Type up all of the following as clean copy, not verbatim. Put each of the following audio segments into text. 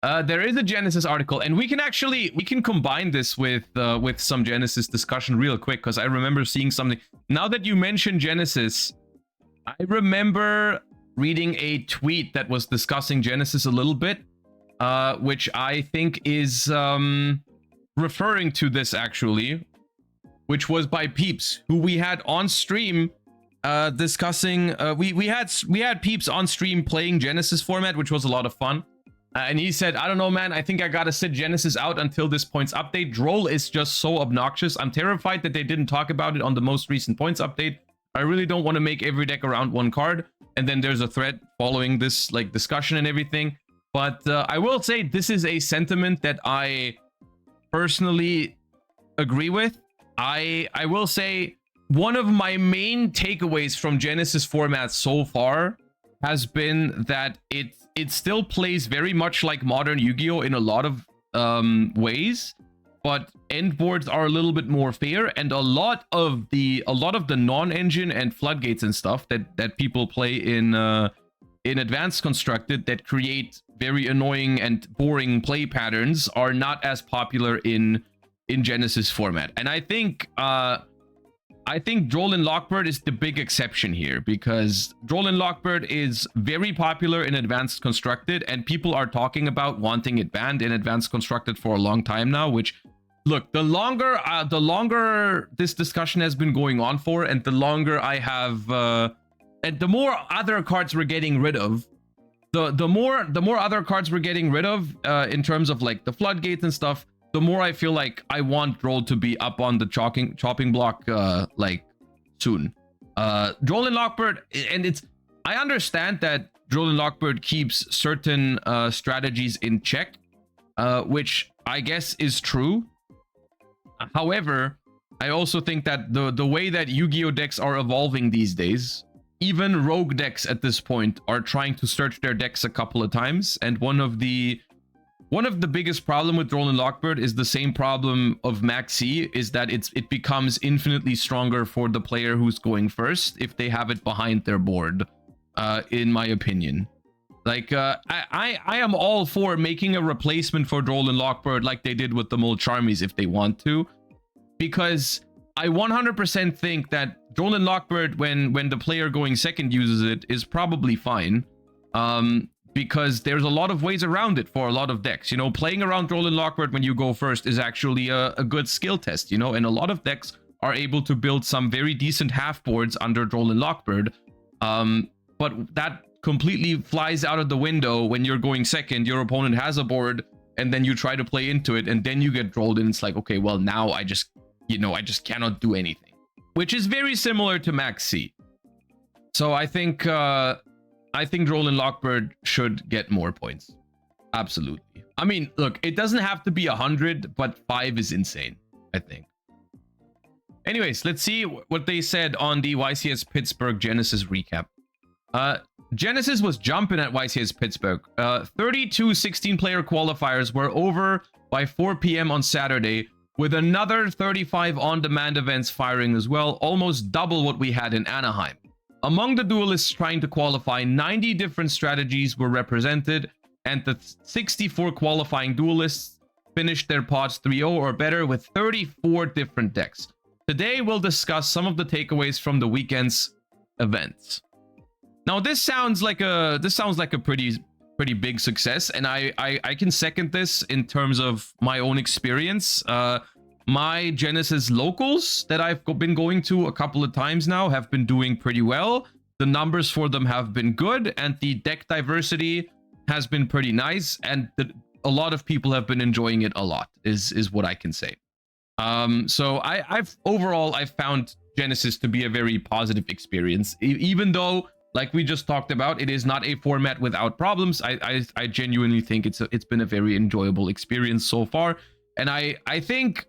There is a Genesis article, and we can combine this with some Genesis discussion real quick, because I remember seeing something. Now that you mention Genesis, I remember reading a tweet that was discussing Genesis a little bit, which I think is referring to this actually, which was by Peeps, who we had on stream discussing. We had Peeps on stream playing Genesys format, which was a lot of fun. And he said, I don't know, man, I think I gotta sit Genesis out until this points update. Droll is just so obnoxious. I'm terrified that they didn't talk about it on the most recent points update. I really don't want to make every deck around one card. And then there's a thread following this like discussion and everything. But I will say this is a sentiment that I personally agree with. I will say one of my main takeaways from Genesis format so far has been that it still plays very much like modern Yu-Gi-Oh in a lot of ways, but end boards are a little bit more fair, and a lot of the non-engine and floodgates and stuff that people play in advanced constructed that create very annoying and boring play patterns are not as popular in Genesis format. And I think Droll and Lockbird is the big exception here, because Droll and Lockbird is very popular in Advanced Constructed, and people are talking about wanting it banned in Advanced Constructed for a long time now, which, look, the longer this discussion has been going on for, and the longer I have, and the more other cards we're getting rid of, the more other cards we're getting rid of in terms of like the floodgates and stuff, the more I feel like I want Droll to be up on the chopping block like soon. Droll and Lockbird, and I understand that Droll and Lockbird keeps certain strategies in check, which I guess is true. However, I also think that the way that Yu-Gi-Oh decks are evolving these days, even rogue decks at this point are trying to search their decks a couple of times, and one of the biggest problem with Droll and Lockbird is the same problem of Max C, is that it becomes infinitely stronger for the player who's going first if they have it behind their board, in my opinion. Like, I am all for making a replacement for Droll and Lockbird like they did with the Mole Charmies if they want to, because I 100% think that Droll and Lockbird, when the player going second uses it, is probably fine. Because there's a lot of ways around it for a lot of decks. You know, playing around Droll and Lockbird when you go first is actually a good skill test, you know, and a lot of decks are able to build some very decent half boards under Droll and Lockbird. But that completely flies out of the window when you're going second, your opponent has a board, and then you try to play into it, and then you get drolled, and it's like, okay, well, now I just cannot do anything. Which is very similar to Max C. So I think Droll and Lockbird should get more points. Absolutely. I mean, look, it doesn't have to be 100, but 5 is insane, I think. Anyways, let's see what they said on the YCS Pittsburgh Genesis recap. Genesis was jumping at YCS Pittsburgh. 32 16-player qualifiers were over by 4 p.m. on Saturday, with another 35 on-demand events firing as well, almost double what we had in Anaheim. Among the duelists trying to qualify, 90 different strategies were represented, and the 64 qualifying duelists finished their pods 3-0 or better with 34 different decks. Today, we'll discuss some of the takeaways from the weekend's events. Now, this sounds like a pretty big success, and I can second this in terms of my own experience. My Genesis locals that I've been going to a couple of times now have been doing pretty well. The numbers for them have been good, and the deck diversity has been pretty nice, and a lot of people have been enjoying it a lot, is what I can say. So I've found Genesis to be a very positive experience, even though, like we just talked about, it is not a format without problems. I genuinely think it's been a very enjoyable experience so far, and I think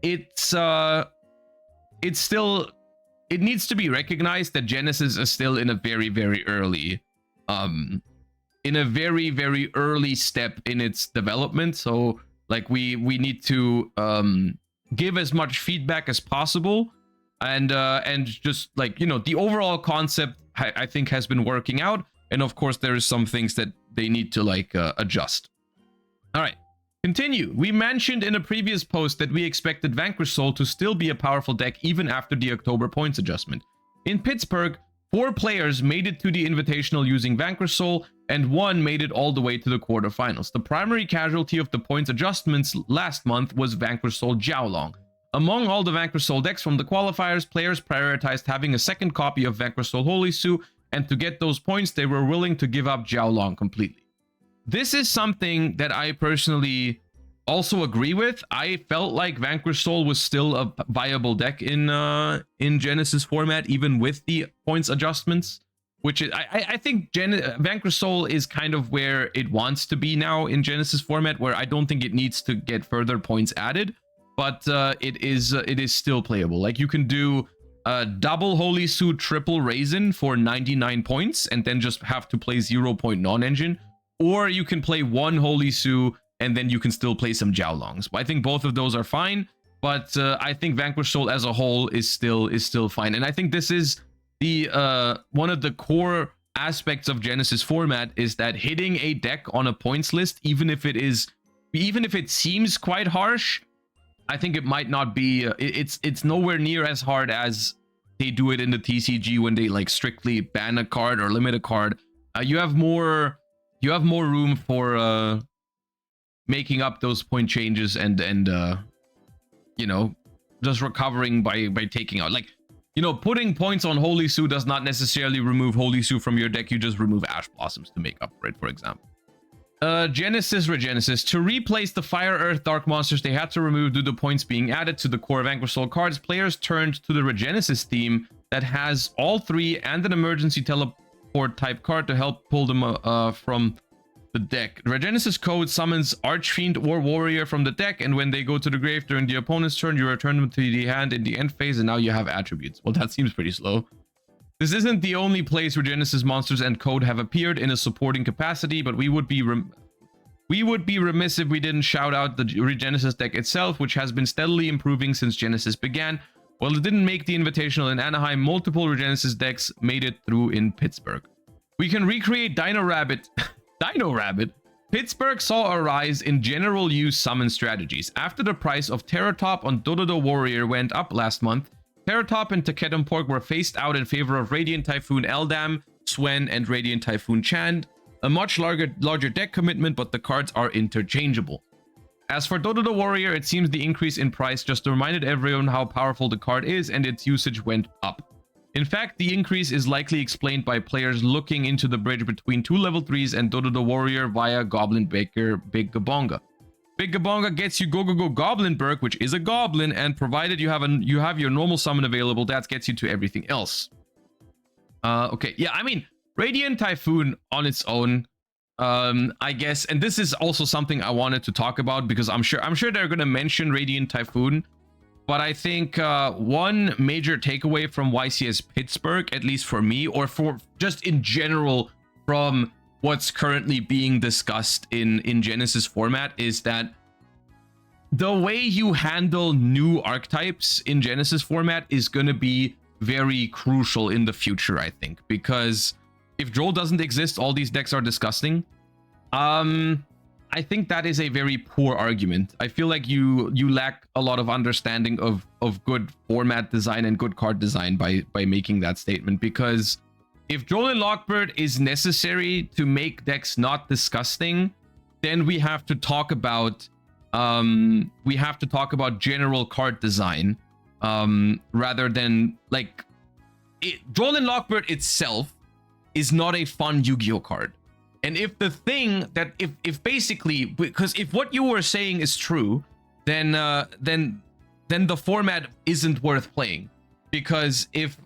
it needs to be recognized that Genesis is still in a very early step in its development. So like we need to give as much feedback as possible, and just like, you know, the overall concept I think has been working out, and of course there is some things that they need to like adjust. All right. Continue. We mentioned in a previous post that we expected Vanquish Soul to still be a powerful deck even after the October points adjustment. In Pittsburgh, 4 players made it to the Invitational using Vanquish Soul, and 1 made it all the way to the quarterfinals. The primary casualty of the points adjustments last month was Vanquish Soul Jiaolong. Among all the Vanquish Soul decks from the qualifiers, players prioritized having a second copy of Vanquish Soul Holy Su, and to get those points, they were willing to give up Jiaolong completely. This is something that I personally also agree with. I felt like Vanquish Soul was still a viable deck in Genesys format, even with the points adjustments. Which is, I think Vanquish Soul is kind of where it wants to be now in Genesys format, where I don't think it needs to get further points added, but it is still playable. Like you can do double Holy Su, triple Raisin for 99 points, and then just have to play 0 point non-engine. Or you can play 1 Holy Su, and then you can still play some Jiaolongs. I think both of those are fine, but I think Vanquish Soul as a whole is still fine. And I think this is the one of the core aspects of Genesys format, is that hitting a deck on a points list, even if it seems quite harsh, I think it might not be. It's nowhere near as hard as they do it in the TCG when they like strictly ban a card or limit a card. You have more room for making up those point changes and you know, just recovering by taking out, like, you know, putting points on Holy Su does not necessarily remove Holy Su from your deck. You just remove Ash Blossoms to make up for it, for example. Genesys Regenesis. To replace the Fire, Earth, Dark monsters they had to remove due to points being added to the core Vanquish Soul cards, players turned to the Regenesis theme that has all 3 and an emergency teleport type card to help pull them from the deck. Regenesis code summons Archfiend or Warrior from the deck, and when they go to the grave during the opponent's turn, you return them to the hand in the end phase, and now you have attributes. Well, that seems pretty slow. This isn't the only place where Genesys monsters and code have appeared in a supporting capacity, but we would be remiss if we didn't shout out the Regenesis deck itself, which has been steadily improving since Genesys began. While it didn't make the Invitational in Anaheim, multiple Regenesis decks made it through in Pittsburgh. We can recreate Dino Rabbit. Dino Rabbit. Pittsburgh saw a rise in general use summon strategies. After the price of Terratop on Dododo Warrior went up last month, Terratop and Taketum Pork were phased out in favor of Radiant Typhoon Eldam, Swen, and Radiant Typhoon Chand. A much larger deck commitment, but the cards are interchangeable. As for Dododo Warrior, it seems the increase in price just reminded everyone how powerful the card is, and its usage went up. In fact, the increase is likely explained by players looking into the bridge between 2 level 3s and Dododo Warrior via Goblin Baker Big Gabonga. Big Gabonga gets you Go Goblinberg, which is a goblin, and provided you have your normal summon available, that gets you to everything else. Okay, yeah, I mean, Radiant Typhoon on its own, I guess, and this is also something I wanted to talk about because I'm sure they're gonna mention Radiant Typhoon. But I think one major takeaway from YCS Pittsburgh, at least for me, or for just in general from what's currently being discussed in Genesys format, is that the way you handle new archetypes in Genesys format is going to be very crucial in the future, I think. Because if Droll doesn't exist, all these decks are disgusting. I think that is a very poor argument. I feel like you lack a lot of understanding of good format design and good card design by making that statement. Because if Droll and Lockbird is necessary to make decks not disgusting, then we have to talk about general card design rather than like Droll and Lockbird itself is not a fun Yu-Gi-Oh card. And if the thing that if basically, because if what you were saying is true, then the format isn't worth playing. Because if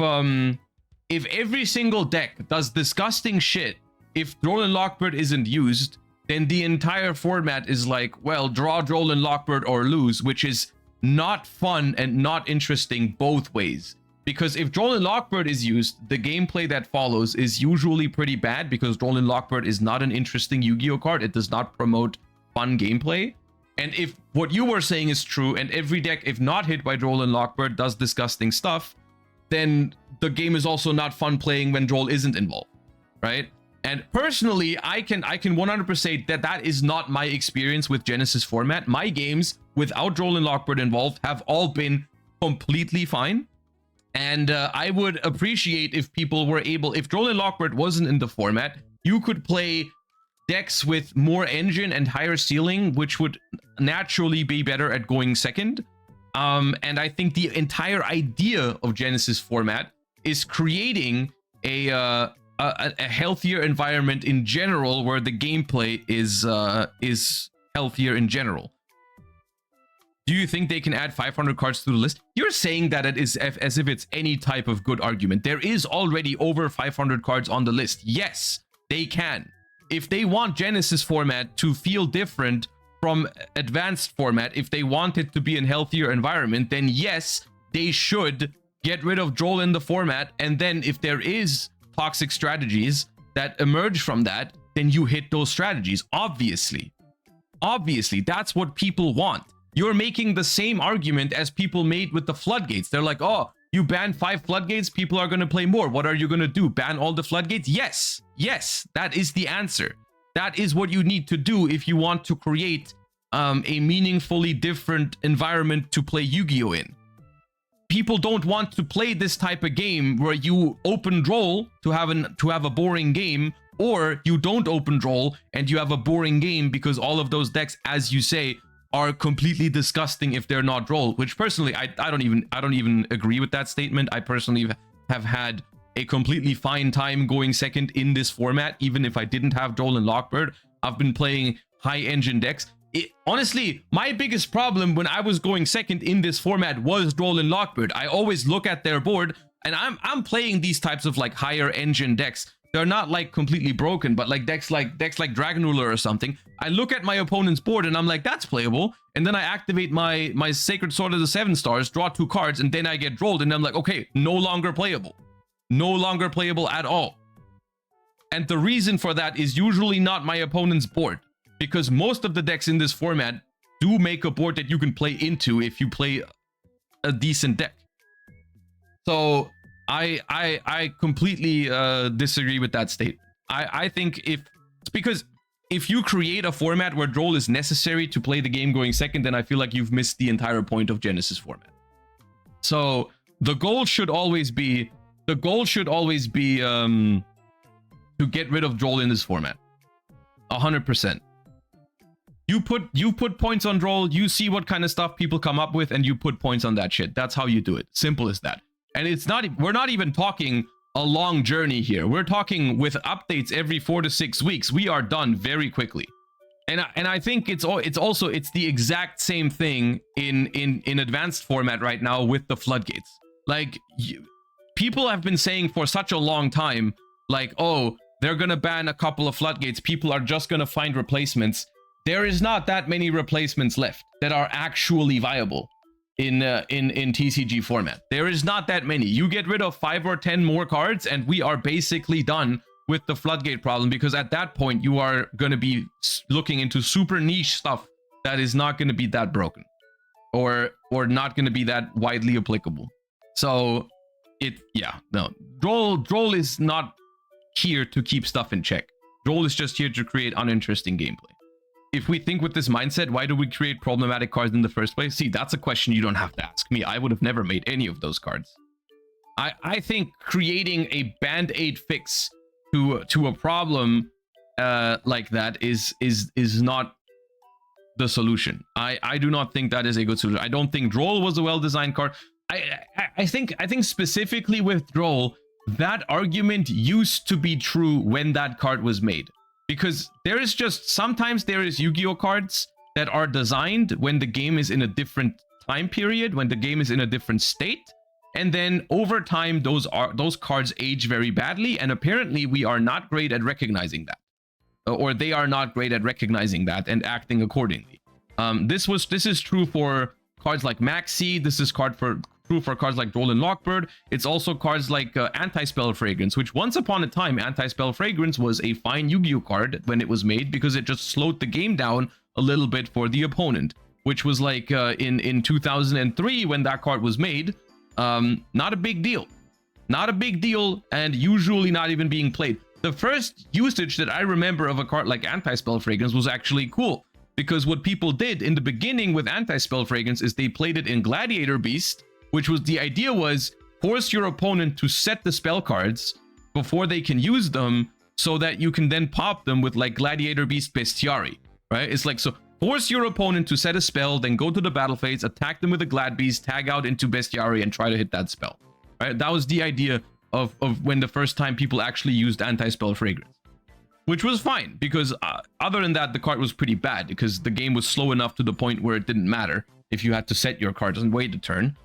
every single deck does disgusting shit, if Droll and Lockbird isn't used, then the entire format is like, well, draw Droll and Lockbird or lose, which is not fun and not interesting both ways. Because if Droll and Lockbird is used, the gameplay that follows is usually pretty bad because Droll and Lockbird is not an interesting Yu-Gi-Oh card. It does not promote fun gameplay. And if what you were saying is true and every deck, if not hit by Droll and Lockbird, does disgusting stuff, then the game is also not fun playing when Droll isn't involved, right? And personally, I can 100% say that that is not my experience with Genesys Format. My games without Droll and Lockbird involved have all been completely fine. And I would appreciate if people were able, if Droll and Lockbird wasn't in the format, you could play decks with more engine and higher ceiling, which would naturally be better at going second. And I think the entire idea of Genesys Format is creating a healthier environment in general, where the gameplay is healthier in general. Do you think they can add 500 cards to the list? You're saying that it is as if it's any type of good argument. There is already over 500 cards on the list. Yes, they can. If they want Genesys Format to feel different from advanced format, if they want it to be a healthier environment, then yes, they should get rid of Droll in the format. And then if there is toxic strategies that emerge from that, then you hit those strategies. Obviously, that's what people want. You're making the same argument as people made with the floodgates. They're like, oh, you ban 5 floodgates, people are going to play more. What are you going to do? Ban all the floodgates? Yes, that is the answer. That is what you need to do if you want to create a meaningfully different environment to play Yu-Gi-Oh in. People don't want to play this type of game where you open Droll to have a boring game, or you don't open Droll and you have a boring game, because all of those decks, as you say, are completely disgusting if they're not Droll. Which personally, I don't even agree with that statement. I personally have had a completely fine time going second in this format, even if I didn't have Droll and Lockbird. I've been playing high engine decks. Honestly, my biggest problem when I was going second in this format was Droll and Lockbird. I always look at their board, and I'm playing these types of like higher engine decks. They're not like completely broken, but like decks like Dragon Ruler or something. I look at my opponent's board and I'm like, that's playable. And then I activate my Sacred Sword of the 7 stars, draw 2 cards, and then I get drolled, and I'm like, okay, no longer playable. No longer playable at all. And the reason for that is usually not my opponent's board, because most of the decks in this format do make a board that you can play into if you play a decent deck. So I completely disagree with that statement. I think it's because if you create a format where Droll is necessary to play the game going second, then I feel like you've missed the entire point of Genesys Format. So the goal should always be to get rid of Droll in this format. 100%. You put points on Droll, you see what kind of stuff people come up with, and you put points on that shit. That's how you do it. Simple as that. And we're not even talking a long journey here. We're talking with updates every 4 to 6 weeks. We are done very quickly. And I think it's the exact same thing in advanced format right now with the floodgates. Like, people have been saying for such a long time, like, oh, they're gonna ban a couple of floodgates, people are just gonna find replacements. There is not that many replacements left that are actually viable in TCG format. There is not that many. You get rid of 5 or 10 more cards and we are basically done with the floodgate problem, because at that point you are going to be looking into super niche stuff that is not going to be that broken or not going to be that widely applicable. So Droll is not here to keep stuff in check. Droll is just here to create uninteresting gameplay. If we think with this mindset, why do we create problematic cards in the first place? See, that's a question you don't have to ask me. I would have never made any of those cards. I think creating a band-aid fix to a problem like that is not the solution. I do not think that is a good solution. I don't think Droll was a well-designed card. I think specifically with Droll, that argument used to be true when that card was made. Because sometimes there is Yu-Gi-Oh cards that are designed when the game is in a different time period, when the game is in a different state. And then over time, those cards age very badly. And apparently we are not great at recognizing that. Or they are not great at recognizing that and acting accordingly. This is true for cards like Maxi. This is true for cards like Droll and Lockbird. It's also cards like Anti-Spell Fragrance, which once upon a time, Anti-Spell Fragrance was a fine Yu-Gi-Oh card when it was made, because it just slowed the game down a little bit for the opponent, which was like in 2003 when that card was made. Not a big deal. Not a big deal, and usually not even being played. the first usage that I remember of a card like Anti-Spell Fragrance was actually cool. Because what people did in the beginning with Anti-Spell Fragrance is they played it in Gladiator Beast, which was the idea was force your opponent to set the spell cards before they can use them so that you can then pop them with like Gladiator Beast Bestiary, right? It's like, so force your opponent to set a spell, then go to the battle phase, attack them with a Glad Beast, tag out into Bestiary and try to hit that spell, right? That was the idea of when the first time people actually used Anti-Spell Fragrance. Which was fine, because other than that, the card was pretty bad, because the game was slow enough to the point where it didn't matter if you had to set your cards and wait a turn.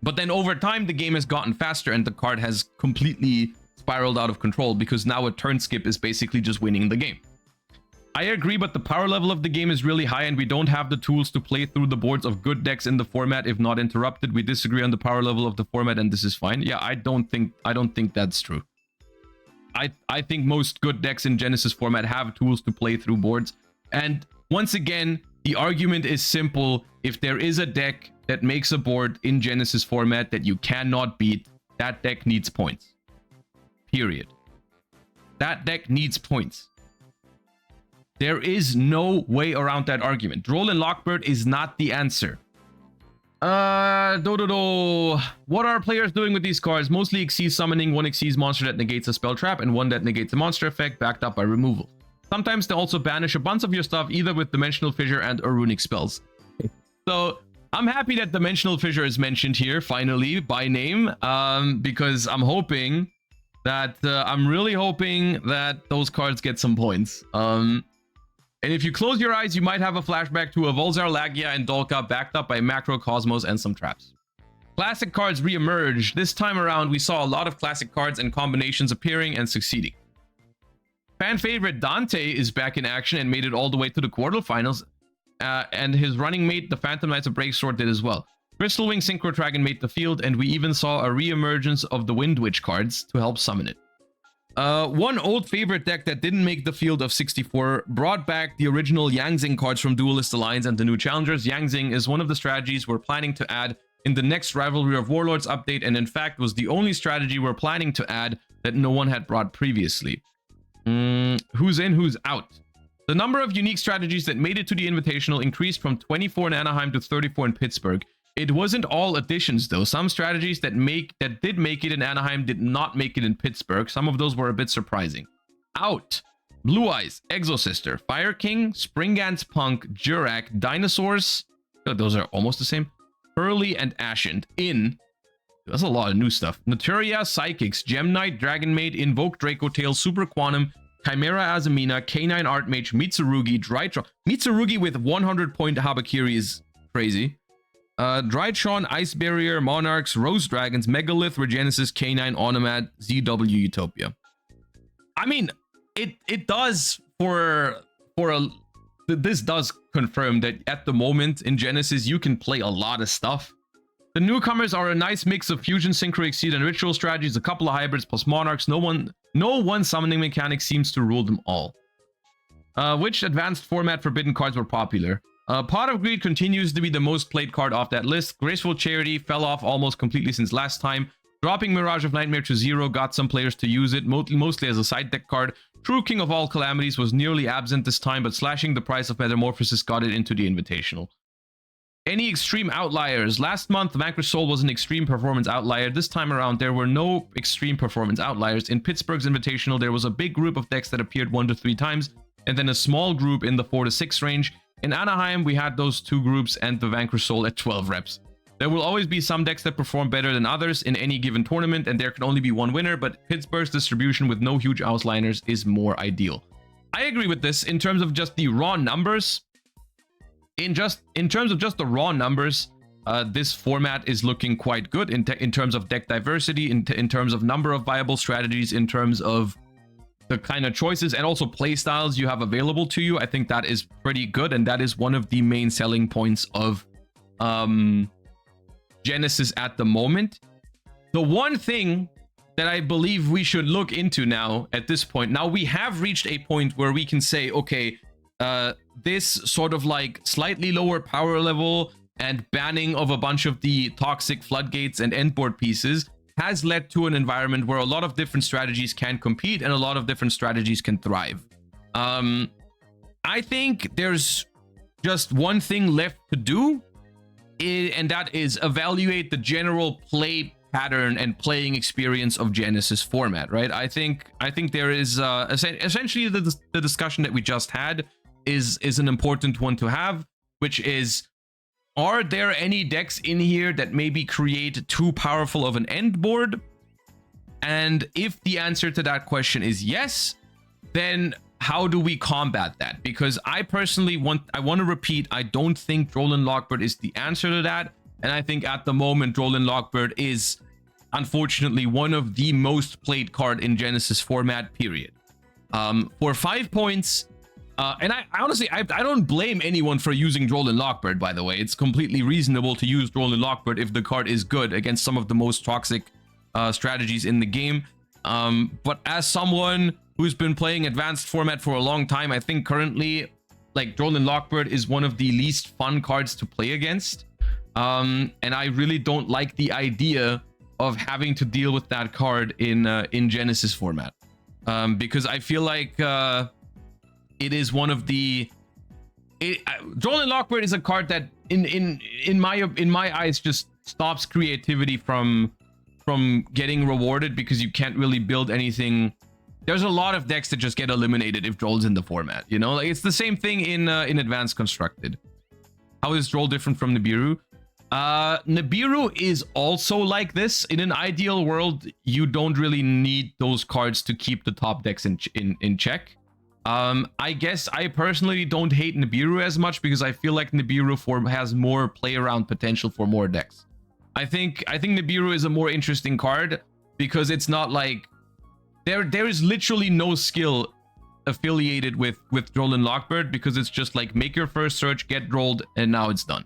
But then over time, the game has gotten faster and the card has completely spiraled out of control, because now a turn skip is basically just winning the game. I agree, but the power level of the game is really high and we don't have the tools to play through the boards of good decks in the format if not interrupted. We disagree on the power level of the format and this is fine. Yeah, I don't think that's true. I think most good decks in Genesys format have tools to play through boards. And once again, the argument is simple. If there is a deck that makes a board in Genesys format that you cannot beat, that deck needs points. Period. That deck needs points. There is no way around that argument. Droll and Lockbird is not the answer. What are players doing with these cards? Mostly Xyz summoning, one Xyz monster that negates a spell trap and one that negates a monster effect, backed up by removal. Sometimes they also banish a bunch of your stuff, either with Dimensional Fissure and or runic spells. So I'm happy that Dimensional Fissure is mentioned here, finally, by name, because I'm hoping that, I'm really hoping that those cards get some points. And if you close your eyes, you might have a flashback to a Volzar, Lagia, and Dolka backed up by Macro, Cosmos, and some traps. Classic cards re-emerge. This time around, we saw a lot of classic cards and combinations appearing and succeeding. Fan favorite Dante is back in action and made it all the way to the quarterfinals. And his running mate, the Phantom Knights of Breaksword, did as well. Crystalwing Synchro Dragon made the field, and we even saw a re-emergence of the Wind Witch cards to help summon it. One old favorite deck that didn't make the field of 64 brought back the original Yangzing cards from Duelist Alliance and the new challengers. Yangzing is one of the strategies we're planning to add in the next Rivalry of Warlords update, and in fact was the only strategy we're planning to add that no one had brought previously. Who's in, who's out? The number of unique strategies that made it to the Invitational increased from 24 in Anaheim to 34 in Pittsburgh. It wasn't all additions though. Some strategies that did make it in Anaheim did not make it in Pittsburgh. Some of those were a bit surprising. Out. Blue Eyes, Exosister, Fire King, Springance Punk, Jurak, Dinosaurs. Oh, those are almost the same. Hurley and Ascent. In. That's a lot of new stuff. Naturia, Psychics, Gem Knight, Dragon Maid, Invoke, Draco Tail, Super Quantum, Chimera Azamina, K9 Archmage, Mitsurugi, Drytron. Mitsurugi with 100-point Habakiri is crazy. Drytron, Ice Barrier, Monarchs, Rose Dragons, Megalith, Regenesis, K9, Onomad, ZW Utopia. I mean, it does this does confirm that at the moment in Genesys you can play a lot of stuff. The newcomers are a nice mix of fusion, synchro, exceed, and ritual strategies, a couple of hybrids plus monarchs. No one summoning mechanic seems to rule them all. Which advanced format forbidden cards were popular? Pot of Greed continues to be the most played card off that list. Graceful Charity fell off almost completely since last time. Dropping Mirage of Nightmare to 0 got some players to use it, mostly as a side deck card. True King of All Calamities was nearly absent this time, but slashing the price of Metamorphosis got it into the Invitational. Any extreme outliers? Last month, Vanquished Soul was an extreme performance outlier. This time around, there were no extreme performance outliers. In Pittsburgh's Invitational, there was a big group of decks that appeared 1 to 3 times, and then a small group in the 4 to 6 range. In Anaheim, we had those 2 groups and the Vanquished Soul at 12 reps. There will always be some decks that perform better than others in any given tournament, and there can only be one winner, but Pittsburgh's distribution with no huge outliners is more ideal. I agree with this in terms of just the raw numbers. In terms of just the raw numbers, this format is looking quite good in terms of deck diversity, in terms of number of viable strategies, in terms of the kind of choices and also play styles you have available to you. I think that is pretty good, and that is one of the main selling points of Genesys at the moment. The one thing that I believe we should look into now at this point, now we have reached a point where we can say, okay, this sort of like slightly lower power level and banning of a bunch of the toxic floodgates and endboard pieces has led to an environment where a lot of different strategies can compete and a lot of different strategies can thrive. I think there's just one thing left to do, and that is evaluate the general play pattern and playing experience of Genesys format, right? I think there is essentially the discussion that we just had is an important one to have, which is, are there any decks in here that maybe create too powerful of an end board? And if the answer to that question is yes, then how do we combat that? Because I personally want to repeat, I don't think Droll and Lockbird is the answer to that. And I think at the moment, Droll and Lockbird is unfortunately one of the most played card in Genesys format, period. For 5 points, and I honestly, I don't blame anyone for using Droll and Lockbird, by the way. It's completely reasonable to use Droll and Lockbird if the card is good against some of the most toxic strategies in the game. But as someone who's been playing advanced format for a long time, I think currently, like, Droll and Lockbird is one of the least fun cards to play against. And I really don't like the idea of having to deal with that card in Genesys format. Because I feel like it is one of the... Droll and Lockbird is a card that, in my eyes, just stops creativity from getting rewarded, because you can't really build anything. There's a lot of decks that just get eliminated if Droll's in the format, you know? Like, it's the same thing in Advanced Constructed. How is Droll different from Nibiru? Nibiru is also like this. In an ideal world, you don't really need those cards to keep the top decks in check. I guess I personally don't hate Nibiru as much, because I feel like Nibiru form has more play around potential for more decks. I think Nibiru is a more interesting card because it's not like there is literally no skill affiliated with Droll and Lockbird, because it's just like make your first search, get drolled, and now it's done.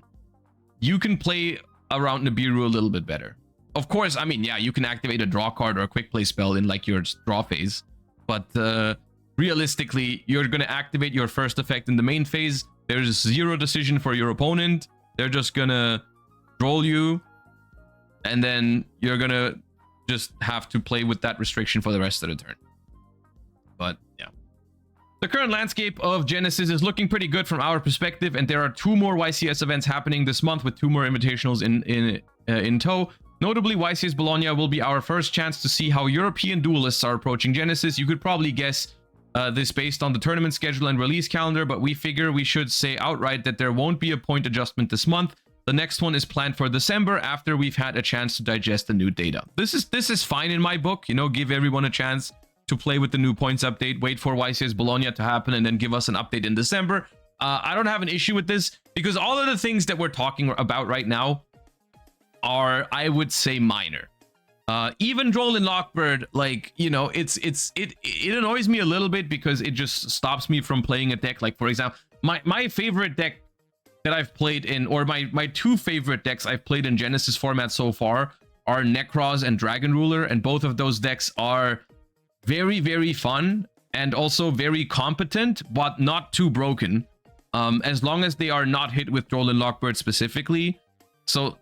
You can play around Nibiru a little bit better. Of course, I mean, yeah, you can activate a draw card or a quick play spell in like your draw phase, but realistically, you're going to activate your first effect in the main phase. There's zero decision for your opponent. They're just going to droll you, and then you're going to just have to play with that restriction for the rest of the turn. But yeah, the current landscape of Genesys is looking pretty good from our perspective, and there are 2 more YCS events happening this month with 2 more invitationals in tow. Notably, YCS Bologna will be our first chance to see how European duelists are approaching Genesys. You could probably guess this based on the tournament schedule and release calendar, but we figure we should say outright that there won't be a point adjustment this month. The next one is planned for December after we've had a chance to digest the new data. This is fine in my book, you know, give everyone a chance to play with the new points update, wait for YCS Bologna to happen, and then give us an update in December. I don't have an issue with this, because all of the things that we're talking about right now are, I would say, minor. Even Droll and Lockbird, like, you know, it annoys me a little bit because it just stops me from playing a deck. Like, for example, my favorite deck that I've played in, or my 2 favorite decks I've played in Genesys format so far are Necros and Dragon Ruler, and both of those decks are very, very fun and also very competent, but not too broken, as long as they are not hit with Droll and Lockbird specifically. So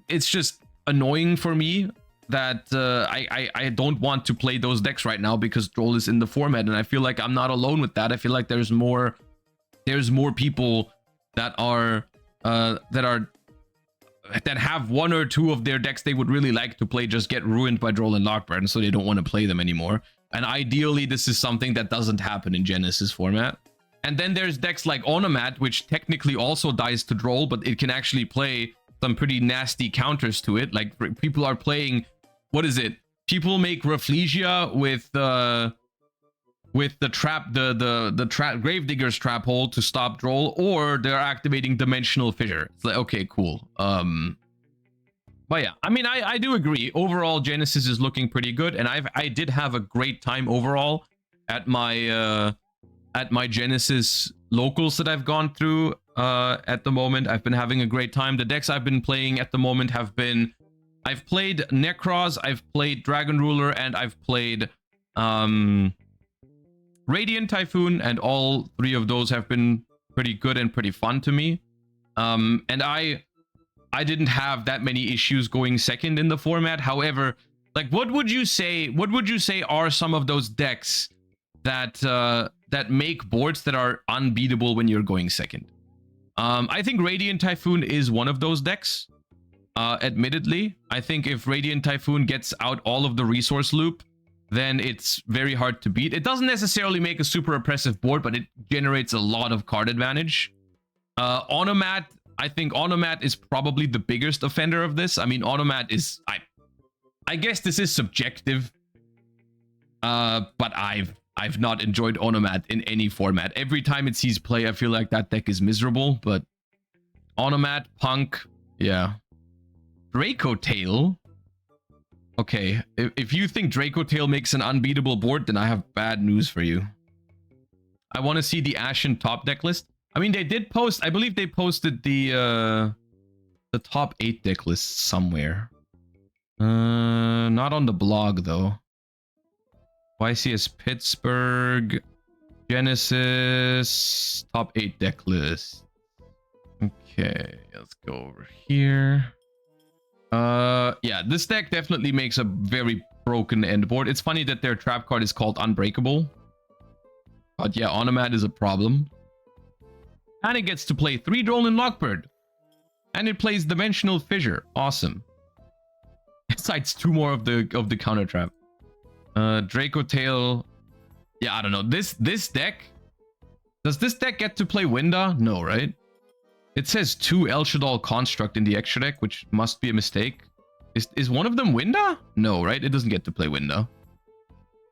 it's just annoying for me that I don't want to play those decks right now because Droll is in the format, and I feel like I'm not alone with that. I feel like there's more people that have 1 or 2 of their decks they would really like to play just get ruined by Droll and Lockbird, and so they don't want to play them anymore. And ideally, this is something that doesn't happen in Genesys format. And then there's decks like Onomat, which technically also dies to Droll, but it can actually play some pretty nasty counters to it. Like, people are playing, what is it? People make Rafflesia with the trap, the trap, Gravedigger's trap hole to stop Droll, or they're activating Dimensional Fissure. It's like, okay, cool. But yeah, I mean, I do agree. Overall, Genesys is looking pretty good, and I did have a great time overall at my Genesys locals that I've gone through at the moment. I've been having a great time. The decks I've been playing at the moment have been, I've played Necros, I've played Dragon Ruler, and I've played Radiant Typhoon, and all 3 of those have been pretty good and pretty fun to me. And I didn't have that many issues going second in the format. However, Like, what would you say are some of those decks that that make boards that are unbeatable when you're going second? I think Radiant Typhoon is one of those decks. Admittedly, I think if Radiant Typhoon gets out all of the resource loop, then it's very hard to beat. It doesn't necessarily make a super oppressive board, but it generates a lot of card advantage. Onomat, I think Onomat is probably the biggest offender of this. I mean, Onomat is... I guess this is subjective, but I've not enjoyed Onomat in any format. Every time it sees play, I feel like that deck is miserable, but Onomat, Punk, yeah. Draco Tail. Okay, if you think Draco Tail makes an unbeatable board, then I have bad news for you. I want to see the Ashen top deck list. I mean, they did post, I believe they posted the top 8 deck list somewhere. Not on the blog though. YCS Pittsburgh, Genesis, top 8 deck list. Okay, let's go over here. Yeah, this deck definitely makes a very broken end board. It's funny that their trap card is called Unbreakable. But yeah, Onomat is a problem. And it gets to play 3 Droll Lockbird. And it plays Dimensional Fissure. Awesome. Besides 2 more of the counter trap. Draco Tail. Yeah, I don't know. This deck. Does this deck get to play Winda? No, right? It says 2 El Shaddoll Construct in the extra deck, which must be a mistake. Is one of them Winda? No, right? It doesn't get to play Winda.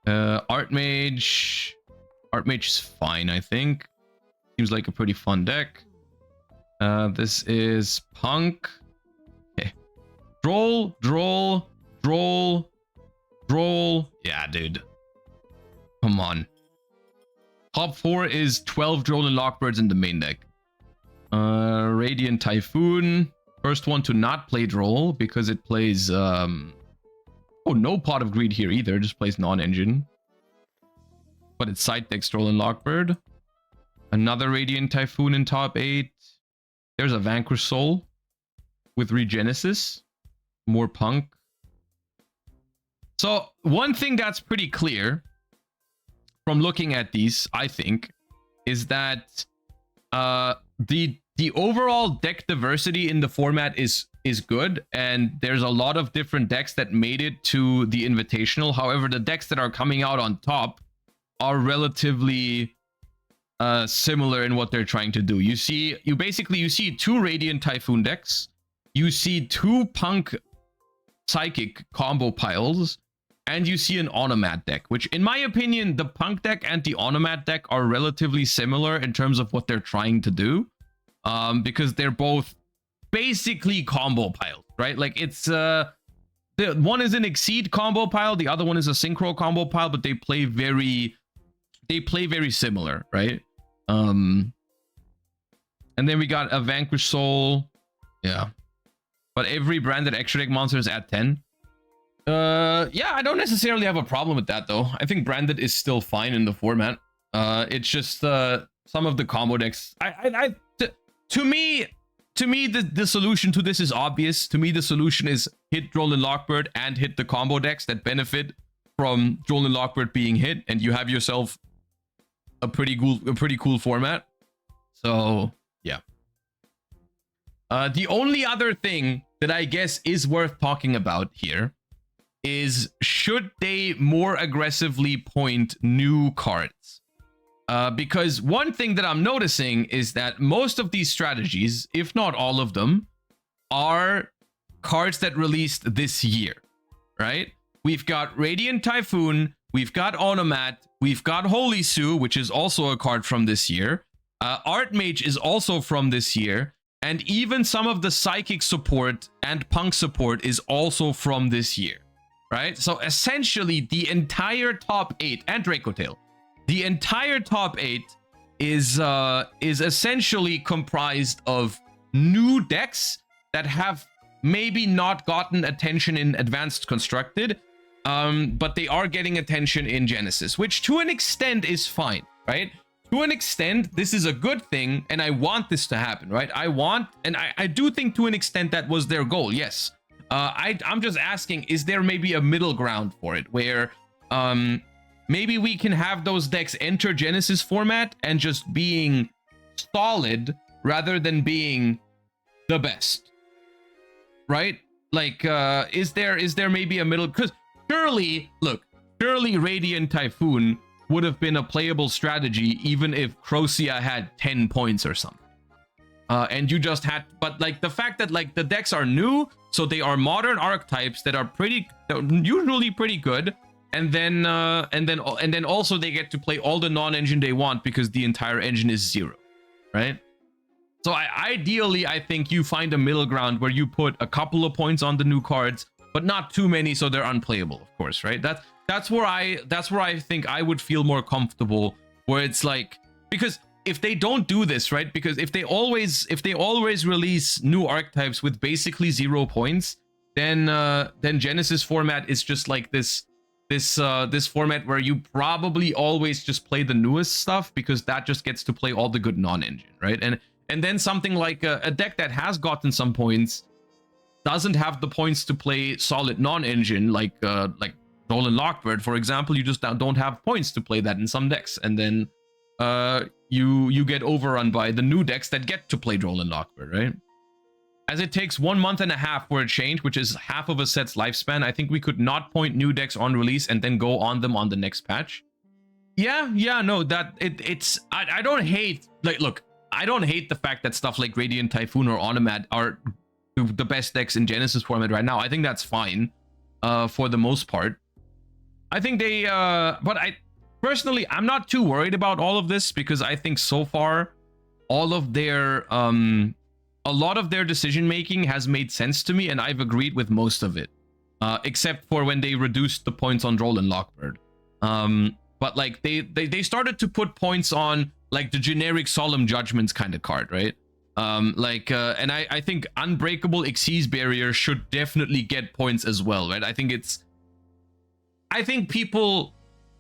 Archmage. Archmage is fine, I think. Seems like a pretty fun deck. This is Punk. Okay. Droll. Yeah, dude. Come on. Top 4 is 12 Droll and Lockbirds in the main deck. Radiant Typhoon. First one to not play Droll because it plays... Oh, no Pot of Greed here either. Just plays non-engine. But it side decks Droll and Lockbird. Another Radiant Typhoon in top 8. There's a Vanquish Soul with Regenesis. More Punk. So, one thing that's pretty clear from looking at these, I think, is that the overall deck diversity in the format is good, and there's a lot of different decks that made it to the Invitational. However, the decks that are coming out on top are relatively similar in what they're trying to do. You see 2 Radiant Typhoon decks. You see 2 Punk Psychic combo piles. And you see an Onomat deck, which in my opinion, the Punk deck and the Onomat deck are relatively similar in terms of what they're trying to do. Because they're both basically combo piles, right? Like it's the one is an Exceed combo pile, the other one is a Synchro combo pile, but they play very similar, right? And then we got a Vanquish Soul. Yeah. But every branded extra deck monster is at 10. Yeah, I don't necessarily have a problem with that though. I think branded is still fine in the format. It's just some of the combo decks. To me, the solution to this is obvious. To me, the solution is hit Droll and Lockbird and hit the combo decks that benefit from Droll and Lockbird being hit, and you have yourself a pretty cool format. So yeah. The only other thing that I guess is worth talking about here is should they more aggressively point new cards? Because one thing that I'm noticing is that most of these strategies, if not all of them, are cards that released this year, right? We've got Radiant Typhoon, we've got Onomat, we've got Holy Sue, which is also a card from this year. Archmage is also from this year. And even some of the Psychic support and Punk support is also from this year. Right? So essentially the entire top 8 and Draco Tail, the entire top 8 is essentially comprised of new decks that have maybe not gotten attention in Advanced Constructed, but they are getting attention in Genesis, which to an extent is fine, right? To an extent, this is a good thing, and I want this to happen, right? I do think to an extent that was their goal, yes. I'm just asking, is there maybe a middle ground for it where maybe we can have those decks enter Genesys format and just being solid rather than being the best, right? Like, is there maybe a middle? Because surely, look, surely Radiant Typhoon would have been a playable strategy even if Crocia had 10 points or something. And you just had, but like the fact that like the decks are new, so they are modern archetypes that are usually pretty good, and then also they get to play all the non-engine they want because the entire engine is 0, right? So ideally, I think you find a middle ground where you put a couple of points on the new cards, but not too many so they're unplayable, of course, right? That's where I think I would feel more comfortable, where it's like, because if they don't do this, right? Because if they always release new archetypes with basically 0 points, then Genesys format is just like this format where you probably always just play the newest stuff because that just gets to play all the good non-engine, right? And then something like a deck that has gotten some points doesn't have the points to play solid non-engine, like Stolen Lockbird, for example. You just don't have points to play that in some decks, and then you get overrun by the new decks that get to play Droll Lockbird, right? As it takes 1.5 months for a change, which is half of a set's lifespan, I think we could not point new decks on release and then go on them on the next patch. Yeah, no, I don't hate, like, look, I don't hate the fact that stuff like Radiant Typhoon or Onomat are the best decks in Genesys format right now. I think that's fine, for the most part. I think they, but personally, I'm not too worried about all of this because I think so far, all of their, a lot of their decision making has made sense to me, and I've agreed with most of it, except for when they reduced the points on Droll and Lockbird. But like they started to put points on like the generic Solemn Judgments kind of card, right? And I think Unbreakable Xyz Barrier should definitely get points as well, right? I think people,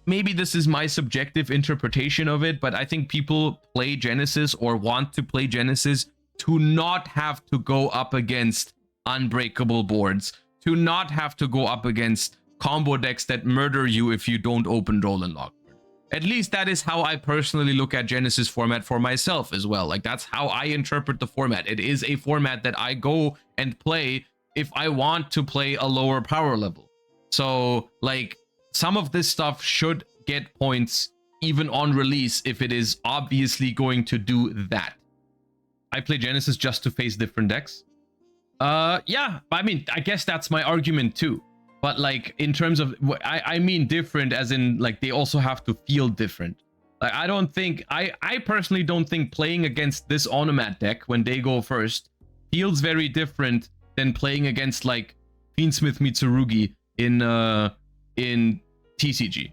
maybe this is my subjective interpretation of it, but I think people play Genesys or want to play Genesys to not have to go up against unbreakable boards, to not have to go up against combo decks that murder you if you don't open Droll and Lockbird. At least that is how I personally look at Genesys format for myself as well. Like, that's how I interpret the format. It is a format that I go and play if I want to play a lower power level. So, like, some of this stuff should get points even on release if it is obviously going to do that. I play Genesys just to face different decks. Yeah, I mean, I guess that's my argument too. But like, in terms of, I mean different as in like they also have to feel different. Like, I don't think, I personally don't think playing against this Onomat deck when they go first feels very different than playing against like Fiendsmith Mitsurugi in TCG.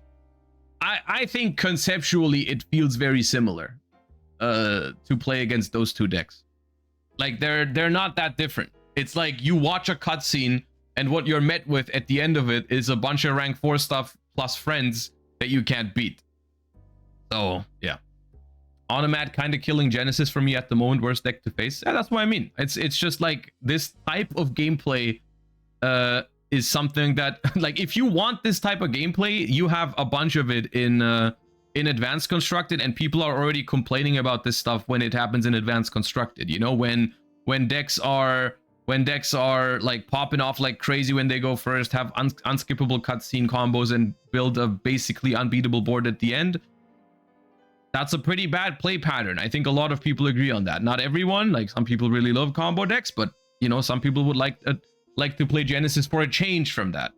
I think conceptually it feels very similar to play against those two decks. Like, they're not that different. It's like you watch a cutscene and what you're met with at the end of it is a bunch of rank 4 stuff plus friends that you can't beat. So yeah, Onomat kind of killing Genesys for me at the moment. Worst deck to face. Yeah, that's what I mean. It's just like this type of gameplay is something that, like, if you want this type of gameplay, you have a bunch of it in Advanced Constructed, and people are already complaining about this stuff when it happens in Advanced Constructed. You know, when decks are like popping off like crazy when they go first, have unskippable cutscene combos, and build a basically unbeatable board at the end. That's a pretty bad play pattern. I think a lot of people agree on that. Not everyone. Like, some people really love combo decks, but you know, some people would like to play Genesys for a change from that.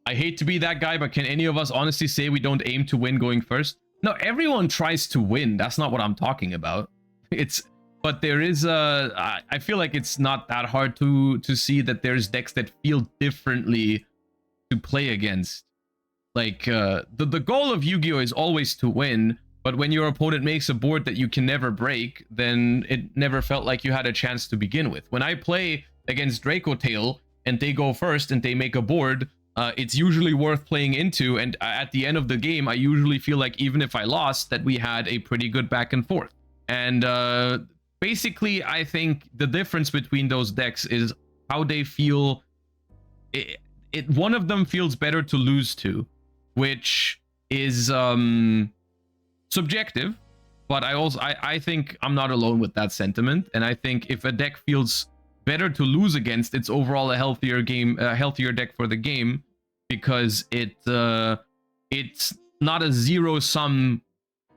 I hate to be that guy, but can any of us honestly say we don't aim to win going first? No, everyone tries to win. That's not what I'm talking about. But there is I feel like it's not that hard to see that there's decks that feel differently to play against. Like, the goal of Yu-Gi-Oh is always to win, but when your opponent makes a board that you can never break, then it never felt like you had a chance to begin with. When I play against Draco Tail and they go first and they make a board, it's usually worth playing into, and at the end of the game, I usually feel like even if I lost, that we had a pretty good back and forth. And basically, I think the difference between those decks is how they feel one of them feels better to lose to, which is subjective. But I think I'm not alone with that sentiment, and I think if a deck feels better to lose against, it's overall a healthier deck for the game, because it's not a zero-sum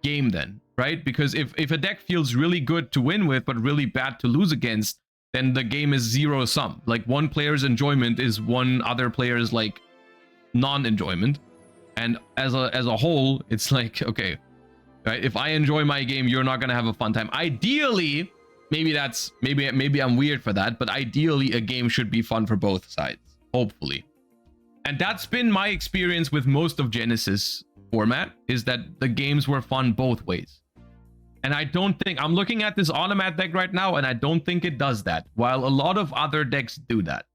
game then, right? Because if a deck feels really good to win with but really bad to lose against, then the game is zero-sum. Like, one player's enjoyment is one other player's like non-enjoyment, and as a whole, it's like, okay, right? If I enjoy my game, you're not gonna have a fun time. Ideally, maybe I'm weird for that, but ideally a game should be fun for both sides, hopefully. And that's been my experience with most of Genesys Format, is that the games were fun both ways. And I don't think, I'm looking at this Automat deck right now, and I don't think it does that, while a lot of other decks do that.